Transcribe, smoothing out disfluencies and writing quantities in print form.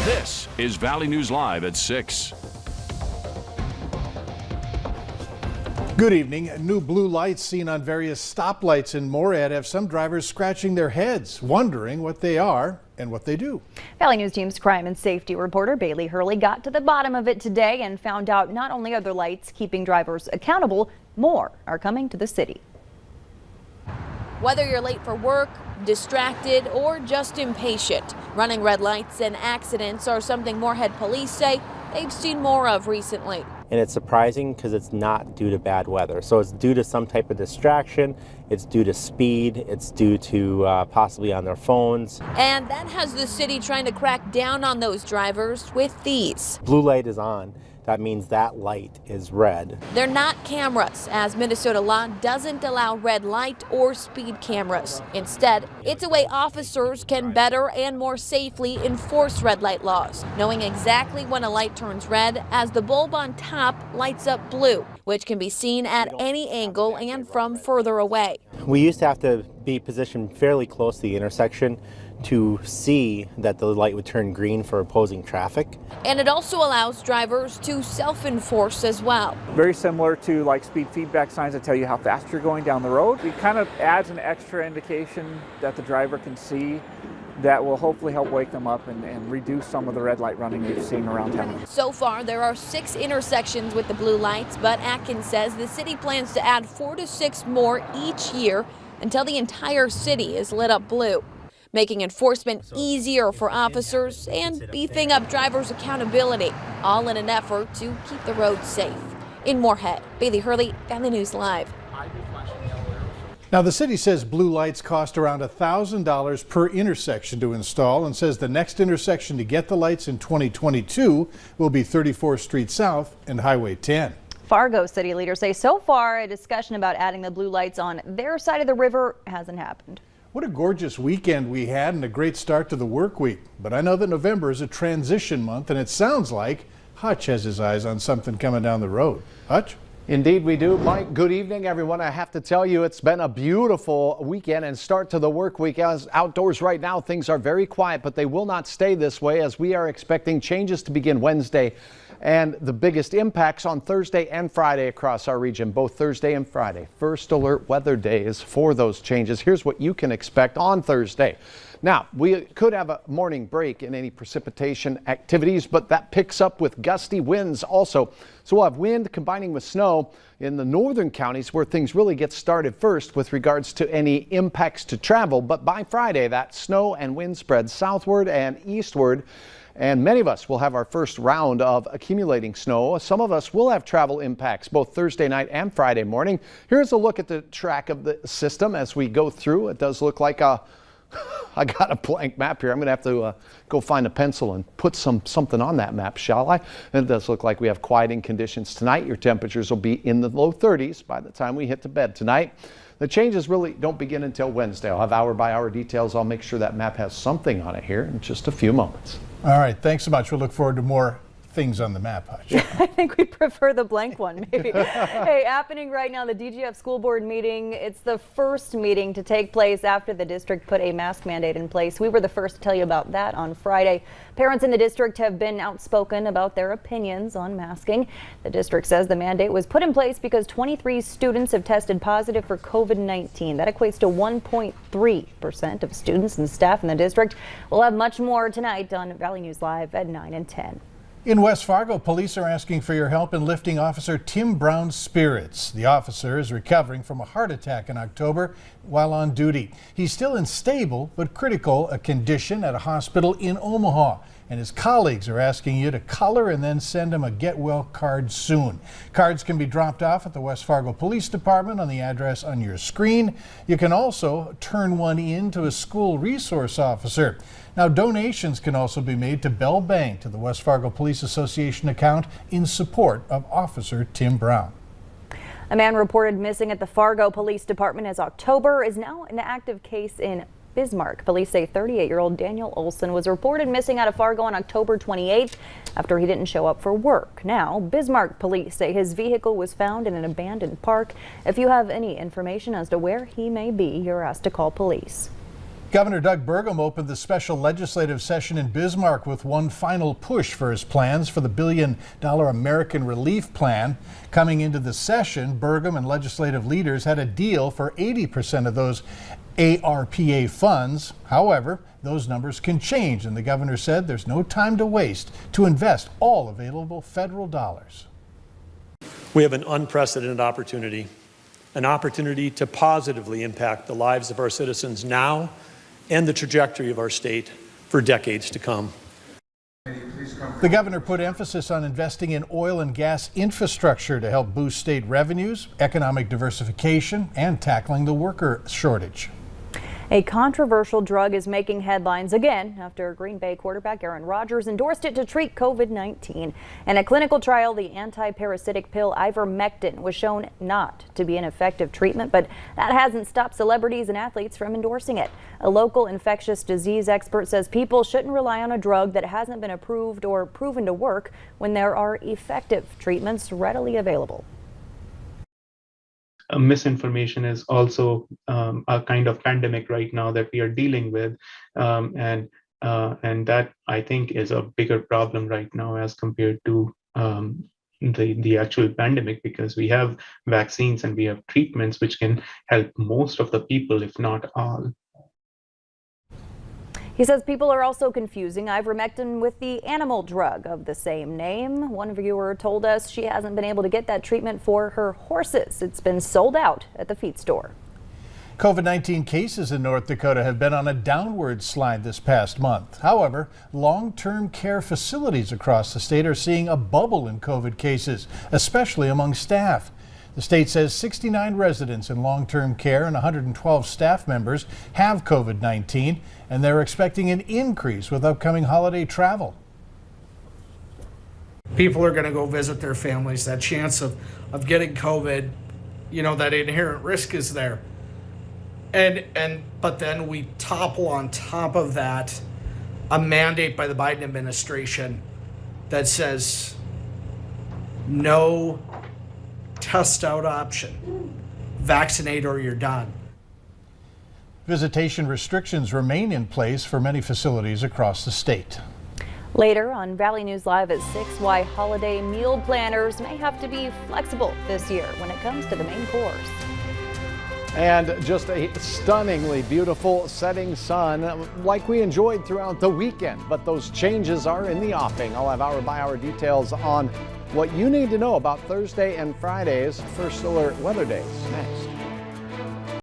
This is Valley News Live at 6. Good evening. New blue lights seen on various stoplights in Moorhead have some drivers scratching their heads, wondering what they are and what they do. Valley News Team's crime and safety reporter Bailey Hurley got to the bottom of it today and found out not only are the lights keeping drivers accountable, more are coming to the city. Whether you're late for work, distracted, or just impatient, running red lights and accidents are something Moorhead police say they've seen more of recently. And it's surprising because it's not due to bad weather. So it's due to some type of distraction, it's due to speed, it's due to possibly on their phones. And that has the city trying to crack down on those drivers with these. Blue light is on. That means that light is red. They're not cameras, as Minnesota law doesn't allow red light or speed cameras. Instead, it's a way officers can better and more safely enforce red light laws, knowing exactly when a light turns red as the bulb on top lights up blue, which can be seen at any angle and from further away. We used to have to be positioned fairly close to the intersection to see that the light would turn green for opposing traffic. And it also allows drivers to self-enforce as well. Very similar to like speed feedback signs that tell you how fast you're going down the road. It kind of adds an extra indication that the driver can see that will hopefully help wake them up and reduce some of the red light running we've seen around town. So far, there are 6 intersections with the blue lights, but Atkins says the city plans to add 4 to 6 more each year until the entire city is lit up blue, making enforcement easier for officers and beefing up drivers' accountability, all in an effort to keep the roads safe. In Moorhead, Bailey Hurley, Valley News Live. Now, the city says blue lights cost around $1,000 per intersection to install and says the next intersection to get the lights in 2022 will be 34th Street South and Highway 10. Fargo city leaders say so far a discussion about adding the blue lights on their side of the river hasn't happened. What a gorgeous weekend we had and a great start to the work week. But I know that November is a transition month and it sounds like Hutch has his eyes on something coming down the road. Hutch? Indeed we do. Mike, good evening everyone. I have to tell you it's been a beautiful weekend and start to the work week. As outdoors right now things are very quiet, but they will not stay this way as we are expecting changes to begin Wednesday and the biggest impacts on Thursday and Friday across our region, both Thursday and Friday. First alert weather days for those changes. Here's what you can expect on Thursday. Now, we could have a morning break in any precipitation activities, but that picks up with gusty winds also. So we'll have wind combining with snow in the northern counties where things really get started first with regards to any impacts to travel. But by Friday, that snow and wind spreads southward and eastward. And many of us will have our first round of accumulating snow. Some of us will have travel impacts both Thursday night and Friday morning. Here's a look at the track of the system as we go through. It does look like I got a blank map here. I'm going to have to go find a pencil and put something on that map, shall I? And it does look like we have quieting conditions tonight. Your temperatures will be in the low 30s by the time we hit to bed tonight. The changes really don't begin until Wednesday. I'll have hour-by-hour details. I'll make sure that map has something on it here in just a few moments. All right, thanks so much. We'll look forward to more things on the map, Hutch. I think we prefer the blank one, maybe. Hey, happening right now, the DGF school board meeting. It's the first meeting to take place after the district put a mask mandate in place. We were the first to tell you about that on Friday. Parents in the district have been outspoken about their opinions on masking. The district says the mandate was put in place because 23 students have tested positive for COVID-19. That equates to 1.3% of students and staff in the district. We'll have much more tonight on Valley News Live at 9 and 10. In West Fargo, police are asking for your help in lifting Officer Tim Brown's spirits. The officer is recovering from a heart attack in October while on duty. He's still in stable but critical a condition at a hospital in Omaha. And his colleagues are asking you to color and then send him a get well card soon. Cards can be dropped off at the West Fargo Police Department on the address on your screen. You can also turn one in to a school resource officer. Now, donations can also be made to Bell Bank to the West Fargo Police Association account in support of Officer Tim Brown. A man reported missing at the Fargo Police Department as October is now an active case in Bismarck. Police say 38-year-old Daniel Olson was reported missing out of Fargo on October 28th after he didn't show up for work. Now, Bismarck police say his vehicle was found in an abandoned park. If you have any information as to where he may be, you're asked to call police. Governor Doug Burgum opened the special legislative session in Bismarck with one final push for his plans for the $1 billion American Relief Plan. Coming into the session, Burgum and legislative leaders had a deal for 80% of those ARPA funds. However, those numbers can change, and the governor said there's no time to waste to invest all available federal dollars. We have an unprecedented opportunity, an opportunity to positively impact the lives of our citizens now and the trajectory of our state for decades to come. The governor put emphasis on investing in oil and gas infrastructure to help boost state revenues, economic diversification, and tackling the worker shortage. A controversial drug is making headlines again after Green Bay quarterback Aaron Rodgers endorsed it to treat COVID-19. In a clinical trial, the anti-parasitic pill ivermectin was shown not to be an effective treatment, but that hasn't stopped celebrities and athletes from endorsing it. A local infectious disease expert says people shouldn't rely on a drug that hasn't been approved or proven to work when there are effective treatments readily available. Misinformation is also a kind of pandemic right now that we are dealing with, and that I think is a bigger problem right now as compared to the actual pandemic, because we have vaccines and we have treatments which can help most of the people, if not all. He says people are also confusing ivermectin with the animal drug of the same name. One viewer told us she hasn't been able to get that treatment for her horses. It's been sold out at the feed store. COVID-19 cases in North Dakota have been on a downward slide this past month. However, long-term care facilities across the state are seeing a bubble in COVID cases, especially among staff. The state says 69 residents in long-term care and 112 staff members have COVID-19, and they're expecting an increase with upcoming holiday travel. People are going to go visit their families. That chance of getting COVID, that inherent risk is there. But then we topple on top of that a mandate by the Biden administration that says no test out option. Vaccinate or you're done. Visitation restrictions remain in place for many facilities across the state. Later on Valley News Live at 6, why holiday meal planners may have to be flexible this year when it comes to the main course. And just a stunningly beautiful setting sun like we enjoyed throughout the weekend. But those changes are in the offing. I'll have hour-by-hour details on what you need to know about Thursday and Friday's First Alert weather days next.